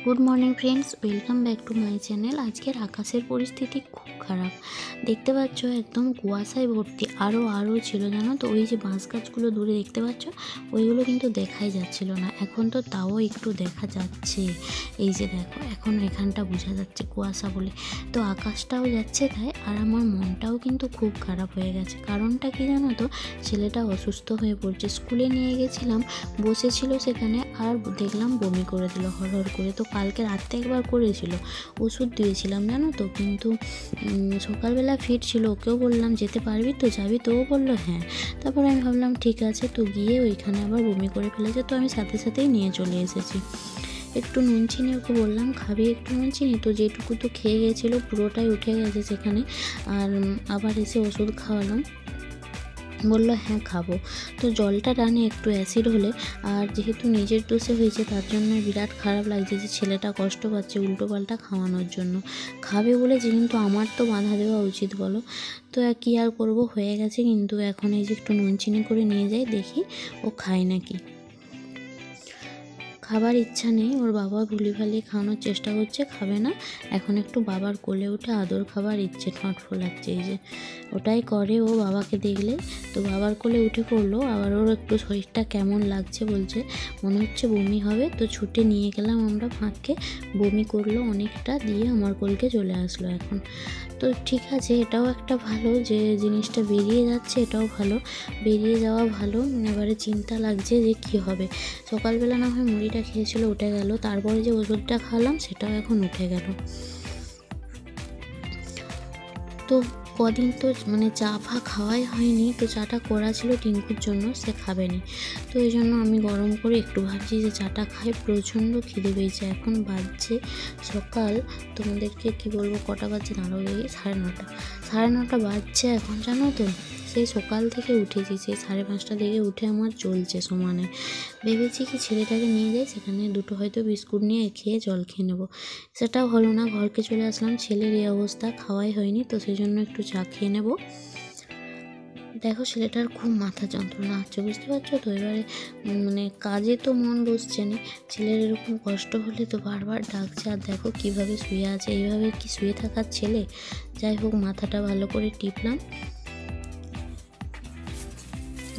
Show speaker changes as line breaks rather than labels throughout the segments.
Good morning friends, welcome back to my channel. आजकेर आकाशेर परिस्थिति खूब खाराप देखते पाচ্ছ, एकदम কুয়াশায় ভর্তি। আরও ছিল জানো তো, ওই যে বাঁশ গাছগুলো দূরে দেখতে পাচ্ছ, ওইগুলো কিন্তু দেখাই যাচ্ছিল না। এখন তো তাও একটু দেখা যাচ্ছে। এই যে দেখো, এখন এখানটা বোঝা যাচ্ছে কুয়াশা বলে। তো আকাশটাও যাচ্ছে তাই, আর আমার মনটাও কিন্তু খুব খারাপ হয়ে গেছে। কারণটা কি জানো তো, ছেলেটা অসুস্থ হয়ে পড়ছে। স্কুলে নিয়ে গেছিলাম, বসেছিল সেখানে, আর দেখলাম বমি করে দিল হড়হড় করে। তো কালকে রাতে একবার করেছিল, ওষুধ দিয়েছিলাম জানো তো, কিন্তু সকালবেলা ফিট ছিল। ওকেও বললাম যেতে পারবি তো, যাবি তো? ও বললো হ্যাঁ। তারপর আমি ভাবলাম ঠিক আছে, তো গিয়ে ওইখানে আবার বমি করে ফেলেছে। তো আমি সাথে সাথেই নিয়ে চলে এসেছি। একটু নুন চিনি ওকে বললাম খাবি একটু নুন চিনি, তো যেটুকু তো খেয়ে গেছিলো পুরোটাই উঠে গেছে সেখানে। আর আবার এসে ওষুধ খাওয়ালাম, বললো হ্যাঁ খাবো। তো জলটা টানে একটু অ্যাসিড হলে, আর যেহেতু নিজের দোষে হয়েছে তার জন্য বিরাট খারাপ লাগছে যে ছেলেটা কষ্ট পাচ্ছে উল্টোপাল্টা খাওয়ানোর জন্য। খাবে বলেছে, কিন্তু আমার তো বাধা দেওয়া উচিত বলো। তো কী আর করবো, হয়ে গেছে। কিন্তু এখন এই যে একটু নুন চিনি করে নিয়ে যাই, দেখি ও খায় নাকি। খাবার ইচ্ছা নেই, ওর বাবা ভুলি ভালি খাওয়ানোর চেষ্টা করছে, খাবে না। এখন একটু বাবার কোলে উঠে আদর খাবার ইচ্ছে, ঠোঁট ফোলাচ্ছে। এই যে ওটাই করে ও বাবাকে দেখলে। তো বাবার কোলে উঠে পড়লো। আবার ওর একটু শরীরটা কেমন লাগছে বলছে, মনে হচ্ছে বমি হবে। তো ছুটে নিয়ে গেলাম আমরা ফাঁককে, বমি করলো অনেকটা, দিয়ে আমার কোলকে চলে আসলো এখন। তো ঠিক আছে, এটাও একটা ভালো যে জিনিসটা বেরিয়ে যাচ্ছে, এটাও ভালো, বেরিয়ে যাওয়া ভালো। এবারে চিন্তা লাগছে যে কি হবে। সকালবেলা না হয় মুড়িটা খেয়েছিল, উঠে গেল। তারপরে যে ওষুধটা খাওয়ালাম সেটাও এখন উঠে গেল। তো কদিন তো চা ফা খাওয়াই হয়নি। তো চাটা করা ছিল টিঙ্কুর জন্য, সে খাবে নি। তো এই জন্য আমি গরম করে একটু ভাবছি যে চাটা খাই, প্রচণ্ড খিদে পেয়েছে। এখন বাজছে সকাল, তোমাদেরকে কি বলবো কটা বাজছে, দাঁড়াও দেখি, 9:30। 9:30 বাজছে এখন জানো তো। সেই সকাল থেকে উঠেছি, সেই 5:30 থেকে উঠে আমার চলছে সমানে। ভেবেছি কি ছেলেটাকে নিয়ে যাই, সেখানে দুটো হয়তো বিস্কুট নিয়ে খেয়ে জল খেয়ে নেবো। সেটাও হলো না, ঘরকে চলে আসলাম। ছেলের এই অবস্থা, খাওয়াই হয়নি, তো সেই জন্য একটু চা খেয়ে নেবো। দেখো ছেলেটার খুব মাথা যন্ত্রণা হচ্ছে, বুঝতে পারছো তো। এবারে কাজে তো মন বসছে না, ছেলের এরকম কষ্ট হলে তো বারবার ডাকছে। আর দেখো কীভাবে শুয়ে আছে, এইভাবে কি শুয়ে থাকার ছেলে? যাই হোক, মাথাটা ভালো করে টিপলাম।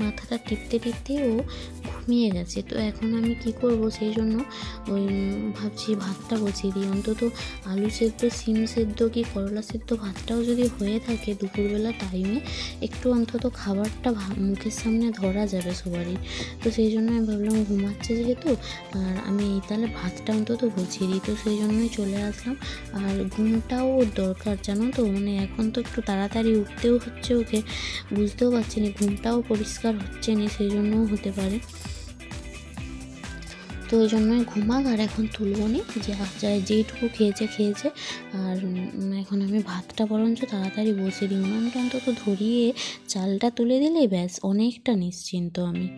মাথাটা টিপতে টিপতে ও ঘুমিয়ে গেছে। তো এখন আমি কি করব, সেই জন্য ওই ভাবছি ভাতটা বসিয়ে দিই। অন্তত আলু সেদ্ধ, শিম সেদ্ধ কি করলা সেদ্ধ ভাতটাও যদি হয়ে থাকে দুপুরবেলা টাইমে, একটু অন্তত খাবারটা মুখের সামনে ধরা যাবে সবারই। তো সেই জন্য আমি ভাবলাম ঘুমাচ্ছে যেহেতু, আর আমি তাহলে ভাতটা অন্তত বসিয়ে দিই। তো সেই জন্যই চলে আসলাম। আর ঘুমটাও ওর দরকার জানো তো, এখন তো একটু তাড়াতাড়ি উঠতেও হচ্ছে ওকে, বুঝতেও পারছি না, ঘুমটাও পরিষ্কার হচ্ছে না, সেই জন্যও হতে পারে। তো ওই জন্যই ঘুমাক, আর এখন তুলব নি, যা যেইটুকু খেয়েছে। আর এখন আমি ভাতটা বরঞ্চ তাড়াতাড়ি বসিয়ে দিই। উনুনটা অন্তত ধরিয়ে চালটা তুলে দিলেই ব্যাস, অনেকটা নিশ্চিন্ত আমি।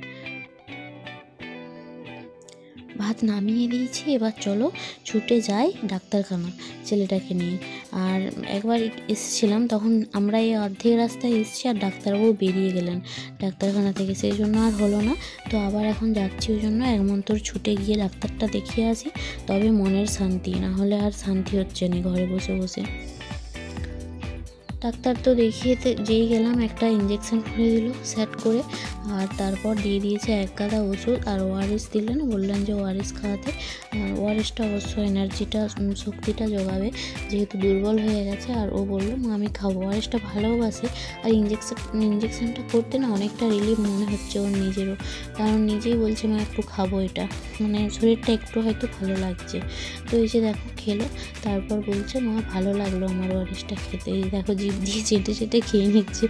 ভাত নামিয়ে দিয়েছি, এবার চলো ছুটে যাই ডাক্তারখানা ছেলেটাকে নিয়ে। আর একবার এসেছিলাম, তখন আমরা এই অর্ধেক রাস্তায় এসেছি আর ডাক্তারবাবু বেরিয়ে গেলেন ডাক্তারখানা থেকে, সেই জন্য আর হলো না। তো আবার এখন যাচ্ছি, ওই জন্য এক মন্তর ছুটে গিয়ে ডাক্তারটা দেখিয়ে আসি, তবে মনের শান্তি, না হলে আর শান্তি হচ্ছে না ঘরে বসে বসে। ডাক্তার তো দেখিয়ে যেই গেলাম, একটা ইঞ্জেকশন করে দিল সেট করে, আর তারপর দিয়ে দিয়েছে এক গাদা ওষুধ, আর ওআরএস দিলেন, বললেন যে ওআরএস খাওয়াতে। ওআরএসটা অবশ্য এনার্জিটা, শক্তিটা জোগাবে, যেহেতু দুর্বল হয়ে গেছে। আর ও বললো মা আমি খাবো, ওআরএসটা ভালোবাসে। আর ইঞ্জেকশনটা করতে না অনেকটা রিলিফ মনে হচ্ছে ওর নিজেরও, কারণ নিজেই বলছে মা একটু খাবো, এটা শরীরটা একটু হয়তো ভালো লাগছে। তো এই যে দেখো খেলো, তারপর বলছে মা ভালো লাগলো আমার ওআরএসটা খেতে। এই দেখো জিভ দিয়ে চেটে খেয়ে নিচ্ছে।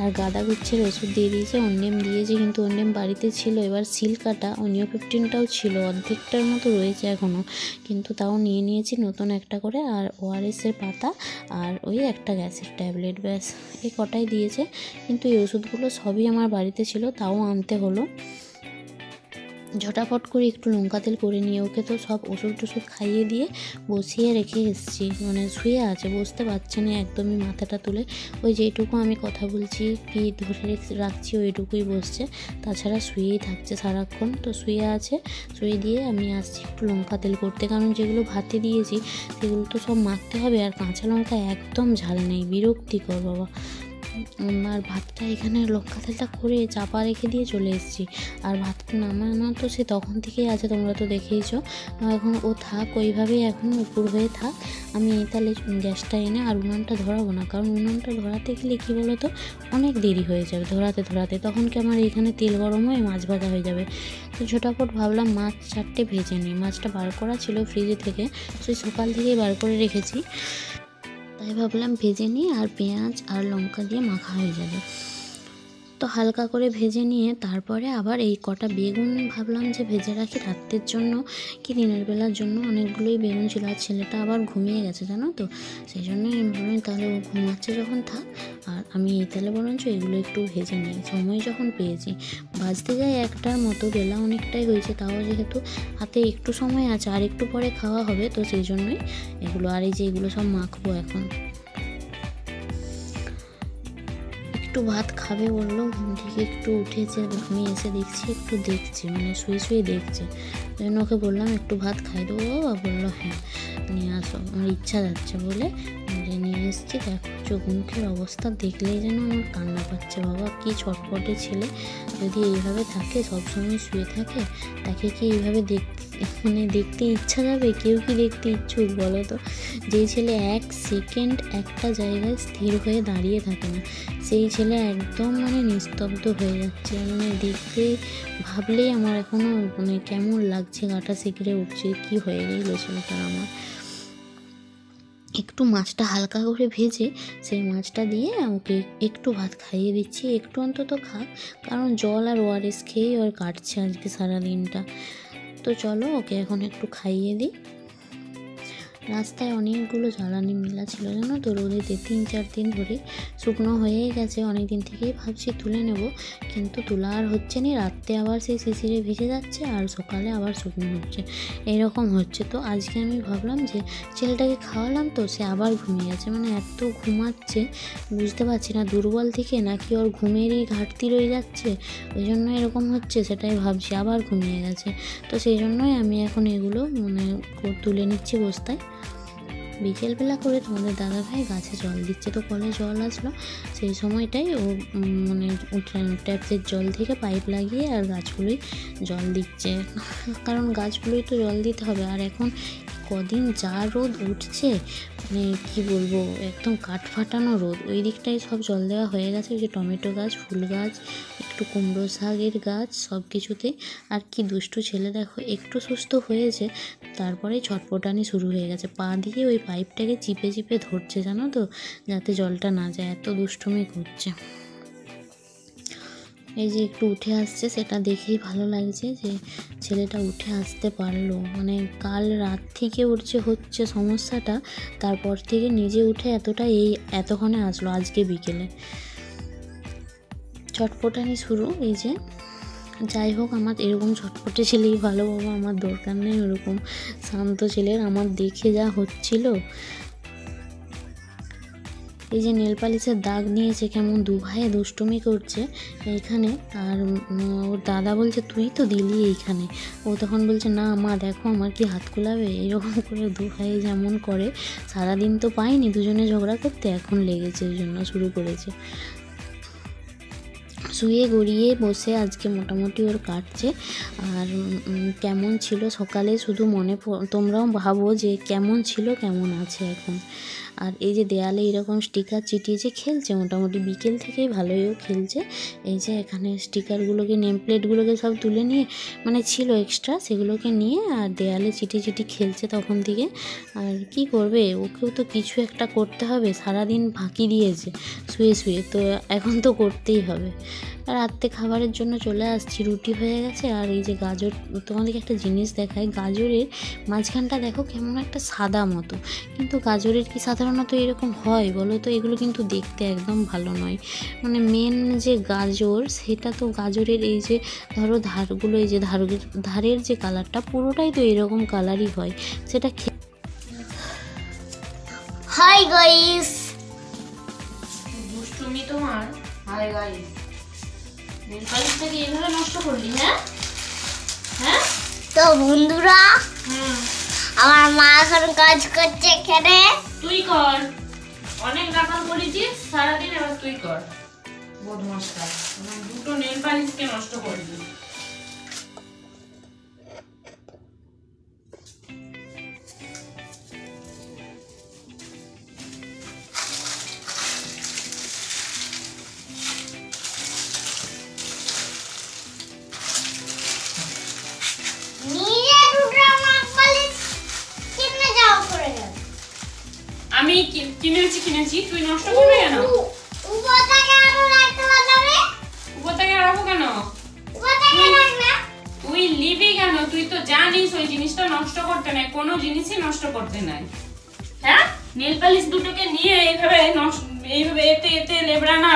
আর গাদা গুচ্ছের ওষুধ দিয়ে দিয়েছে, অন্যেম দিয়েছে, কিন্তু অন্যেম বাড়িতে ছিল। এবার সিল কাটা ONEO-15টাও ছিল, অর্ধেকটার মতো রয়েছে এখনও, কিন্তু তাও নিয়ে নিয়েছি নতুন একটা করে। আর ওআরএসের পাতা, আর ওই একটা গ্যাসের ট্যাবলেট, ব্যাস এই কটাই দিয়েছে। কিন্তু এই ওষুধগুলো সবই আমার বাড়িতে ছিল, তাও আনতে হলো। ঝটাপট করে একটু লঙ্কা তেল করে নিয়ে ওকে তো সব ওষুধ টষুধ খাইয়ে দিয়ে বসিয়ে রেখে এসেছি, মানে শুয়ে আছে, বসতে পারছে না একদমই, মাথাটা তুলে ওই যেটুকু আমি কথা বলছি কি ধরে রাখছি ওইটুকুই বসছে, তাছাড়া শুয়েই থাকছে সারাক্ষণ। তো শুয়ে আছে, শুয়ে দিয়ে আমি আসছি একটু লঙ্কা তেল করতে, কারণ যেগুলো ভাতে দিয়েছি সেগুলো তো সব মাখতে হবে, আর কাঁচা লঙ্কা একদম ঝাল নেই, বিরক্তিকর বাবা। আর ভাতটা এখানে লঙ্কা তেলটা করে চাপা রেখে দিয়ে চলে এসেছি, আর ভাতটা নামানো তো সে তখন থেকেই আছে, তোমরা তো দেখেইছো। এখন ও থাক ওইভাবেই, এখন উপর হয়ে থাক, আমি তাহলে গ্যাসটা এনে আর উনুনটা ধরাবো না, কারণ উনুনটা ধরাতে গেলে কী বলো তো অনেক দেরি হয়ে যাবে ধরাতে, তখন কি আমার এখানে তেল গরম হয়ে মাছ ভাজা হয়ে যাবে। তো ঝটাপট ভাবলাম মাছ 4টে ভেজে নিই, মাছটা বার করা ছিল ফ্রিজে থেকে, সেই সকাল থেকেই বার করে রেখেছি, তাই ভাবলাম ভেজে নিই আর পেঁয়াজ আর লঙ্কা দিয়ে মাখা হয়ে যাবে। তো হালকা করে ভেজে নিয়ে তারপরে আবার এই কটা বেগুন ভাবলাম যে ভেজে রাখি রাত্রের জন্য কি দিনের বেলার জন্য, অনেকগুলোই বেগুন ছিল, আর ছেলেটা আবার ঘুমিয়ে গেছে জানো তো, সেই জন্যই আমি ভাবলাম তাহলে ও ঘুমাচ্ছে যখন থাক, আর আমি এই তাহলে বরঞ্চ এগুলো একটু ভেজে নিই, সময় যখন পেয়েছি। বাজতে যায় 1টার মতো, বেলা অনেকটাই হয়েছে, তাও যেহেতু হাতে একটু সময় আছে আর একটু পরে খাওয়া হবে, তো সেই জন্যই এগুলো, আর এই যে এগুলো সব মাখবো এখন। একটু ভাত খাবে বললো, ঘুম থেকে একটু উঠেছে, আমি এসে দেখছি একটু দেখছে, মানে শুয়ে দেখছে, ওই জন্য ওকে বললাম একটু ভাত খাই দেবো বাবা, বললো হ্যাঁ নিয়ে আসো, আমার ইচ্ছা যাচ্ছে বলে নিয়ে এসেছি। দেখো চোখ মুখের অবস্থা দেখলেই যেন আমার কান্না পাচ্ছে, বাবা কি ছটপটে ছেলে, যদি এইভাবে থাকে সবসময় শুয়ে থাকে, তাকে কি এইভাবে দেখতে ইচ্ছা যাবে? কেউ কি দেখতে ইচ্ছুক বলো তো? যেই ছেলে 1 সেকেন্ড একটা জায়গায় স্থির হয়ে দাঁড়িয়ে থাকে না, সেই ছেলে একদম মানে নিস্তব্ধ হয়ে যাচ্ছে, মানে দেখতে ভাবলেই আমার এখনও মানে কেমন লাগছে, গাটা শিকড়ে উঠছে, কি হয়ে গেল ছেলেটার আমার। একটু মাছটা হালকা করে ভেজে সেই মাছটা দিয়ে ওকে একটু ভাত খাইয়ে দিচ্ছি, একটু অন্তত খাক, কারণ জল আর ORS খেয়েই ওর কাটছে আজকে সারাদিনটা। তো চলো ওকে এখন একটু খাইয়ে দিই। রাস্তায় অনেকগুলো জ্বালানি মেলা ছিল জানো তো, রোদেতে 3-4 দিন ধরে শুকনো হয়েই গেছে, অনেক দিন থেকেই ভাবছি তুলে নেব, কিন্তু তোলা আর হচ্ছে না, রাত্রে আবার সেই শিশিরে ভিজে যাচ্ছে আর সকালে আবার শুকনো হচ্ছে, এরকম হচ্ছে। তো আজকে আমি ভাবলাম যে ছেলেটাকে খাওয়ালাম তো সে আবার ঘুমিয়ে গেছে, মানে এত ঘুমাচ্ছে বুঝতে পারছি না দুর্বল থেকে নাকি ওর ঘুমেরই ঘাটতি রয়ে যাচ্ছে, ওই জন্য এরকম হচ্ছে সেটাই ভাবছি, আবার ঘুমিয়ে গেছে। তো সেই জন্যই আমি এখন এগুলো মানে তুলে নিচ্ছি বস্তায়। বিকেলবেলা করে তোমাদের দাদাভাই গাছে জল দিচ্ছে, তো কলে জল আসলো, সেই সময়টাই ও মানে ট্যাপের জল থেকে পাইপ লাগিয়ে আর গাছগুলোই জল দিচ্ছে, কারণ গাছগুলোই তো জল দিতে হবে। আর এখন কদিন যা রোদ উঠছে, মানে কি বলবো, একদম কাঠ ফাটানো রোদ, ওই দিকটাই সব জল দেওয়া হয়ে গেছে, ওই যে টমেটো গাছ, ফুল গাছ, একটু কুমড়ো শাকের গাছ, সব কিছুতে। আর কি দুষ্টু ছেলে দেখো, একটু সুস্থ হয়েছে তারপরে ছটপটানি শুরু হয়ে গেছে, পা দিয়ে ওই পাইপটাকে চিপে চিপে ধরছে জানো তো, যাতে জলটা না যায়, এত দুষ্টুমি করছে। এই যে একটু উঠে আসছে, সেটা দেখেই ভালো লাগছে যে ছেলেটা উঠে আসতে পারলো, মানে কাল রাত থেকে হচ্ছে সমস্যাটা, তারপর থেকে নিজে উঠে এতক্ষণে আসলো আজকে বিকেলে, ছটপটানি শুরু। এই যে যাই হোক, আমার এরকম ছটপটে ছেলেই ভালো বাবা, আমার দরকার নেই ওরকম শান্ত ছেলের, আমার দেখে যা হচ্ছিল। এই যে নেল পালিশের দাগ নিয়েছে, কেমন দুভাইয়ে দুষ্টুমি করছে এইখানে, আর ওর দাদা বলছে তুই তো দিলি এইখানে, ও তখন বলছে না মা দেখো আমার কি হাত কোলাবে, এরকম করে দুভাইয়ে যেমন করে, সারাদিন তো পাইনি দুজনে ঝগড়া করতে, এখন লেগেছে, ওই জন্য শুরু করেছে। শুয়ে গড়িয়ে বসে আজকে মোটামুটি ওর কাটছে। আর কেমন ছিল সকালে শুধু তোমরাও ভাবো যে কেমন ছিল কেমন আছে এখন। আর এই যে দেয়ালে এরকম স্টিকার চিটিয়েছে, খেলছে মোটামুটি বিকেল থেকেই ভালোইও খেলছে। এই যে এখানে স্টিকারগুলোকে, নেম প্লেটগুলোকে সব তুলে নিয়ে, মানে ছিল এক্সট্রা, সেগুলোকে নিয়ে আর দেয়ালে চিটি খেলছে তখন থেকে। আর কি করবে, ওকেও তো কিছু একটা করতে হবে, সারাদিন ফাঁকি দিয়েছে শুয়ে, তো এখন তো করতেই হবে। রাত্রে খাবারের জন্য চলে আসছি। রুটি হয়ে গেছে, আর এই যে গাজর, তোমাদেরকে একটা জিনিস দেখায়, গাজরের মাঝখানটা দেখো কেমন একটা সাদা মতো, কিন্তু গাজরের কি সাধারণত এরকম হয় বলো তো? এগুলো কিন্তু দেখতে একদম ভালো নয়। মানে মেন যে গাজর, সেটা তো গাজরের এই যে ধরো ধারগুলো, এই যে ধারের যে কালারটা পুরোটাই তো এরকম কালারই হয়, সেটা
হাই গাইস,
দুষ্টুমি তোমার। হাই গাইস, নেল পালিশটাকে এইভাবে নষ্ট করলি? হ্যাঁ হ্যাঁ।
তো বন্ধুরা, আমার মা এখন কাজ করছে এখানে।
তুই কর, অনেক রাখাল করেছিস সারাদিন, এবার তুই কর। বদমাশটা, দুটো নেল পালিশকে নষ্ট করলি। আমি কিনেছি, তুই নষ্ট করবি কেন? উপরটাকে রাখবো কেন? তুই লিবি কেন? তুই তো জানিস ওই জিনিসটা নষ্ট করতে নাই, কোনো জিনিসই নষ্ট করতে নাই। হ্যাঁ, নেল পালিশ দুটোকে নিয়ে এইভাবে এতে লেবড়া না।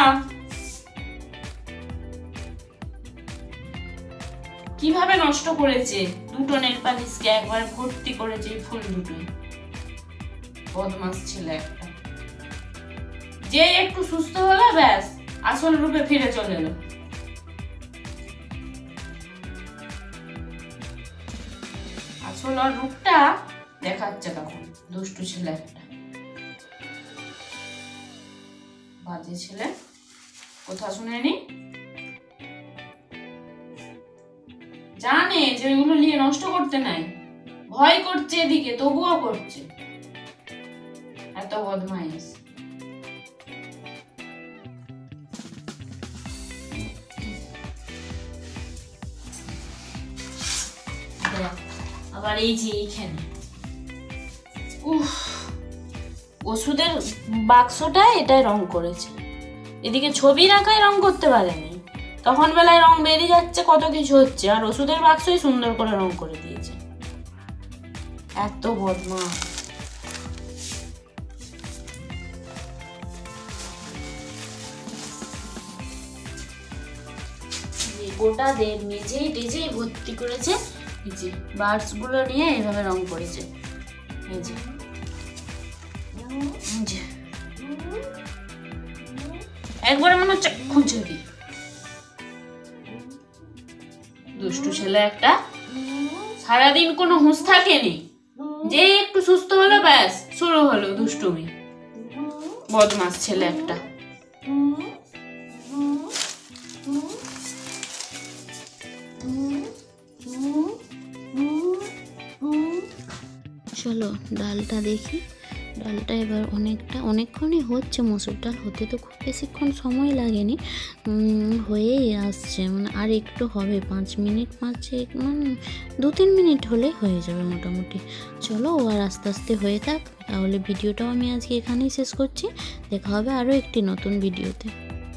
কিভাবে নষ্ট করেছে দুটো নেল পালিশকে, একবার ভর্তি করেছে এই ফুল দুটোই। বদমাস ছেলে একটা, যে একটু সুস্থ হলো ব্যাস আসল রূপে ফিরে চলে এলো। আসল আর রূপটা দেখাচ্ছে তখন। দুষ্টু ছেলে একটা, বাজে ছেলে, কথা শুনেনি, জানে যে ওইগুলো নিয়ে নষ্ট করতে নাই, ভয় করছে এদিকে, তবুও করছে। এত বদমাইশ। আবার এই যে এইখানে ওষুধের বাক্সটা এটাই রং করেছে, এদিকে ছবি রাখায় রং করতে পারেনি, তখন বেলায় রং বেরিয়ে যাচ্ছে, কত কিছু হচ্ছে, আর ওষুধের বাক্সই সুন্দর করে রং করে দিয়েছে। এত বদমাশ। গোটা মেঝেই টেজেই ভর্তি করেছে, এই যে বার্ডস গুলো নিয়ে এইভাবে রং করেছে। এই যে একবারে মনে হচ্ছে খুঁজবি। দুষ্টু ছেলে একটা, সারাদিন কোনো হুঁশ থাকেনি, যে একটু সুস্থ হলো ব্যাস শুরু হলো দুষ্টুমি। বদমাস ছেলে একটা।
চলো ডালটা দেখি। ডালটা এবার অনেকক্ষণই হচ্ছে, মসুর ডাল হতে তো খুব বেশিক্ষণ সময় লাগেনি, হয়েই আসছে, মানে আর একটু হবে, 5 মিনিট, মানে 2-3 মিনিট হলে হয়ে যাবে মোটামুটি। চলো আর আস্তে আস্তে হয়ে থাক, তাহলে ভিডিওটাও আমি আজকে এখানেই শেষ করছি। দেখা হবে আরও একটি নতুন ভিডিওতে।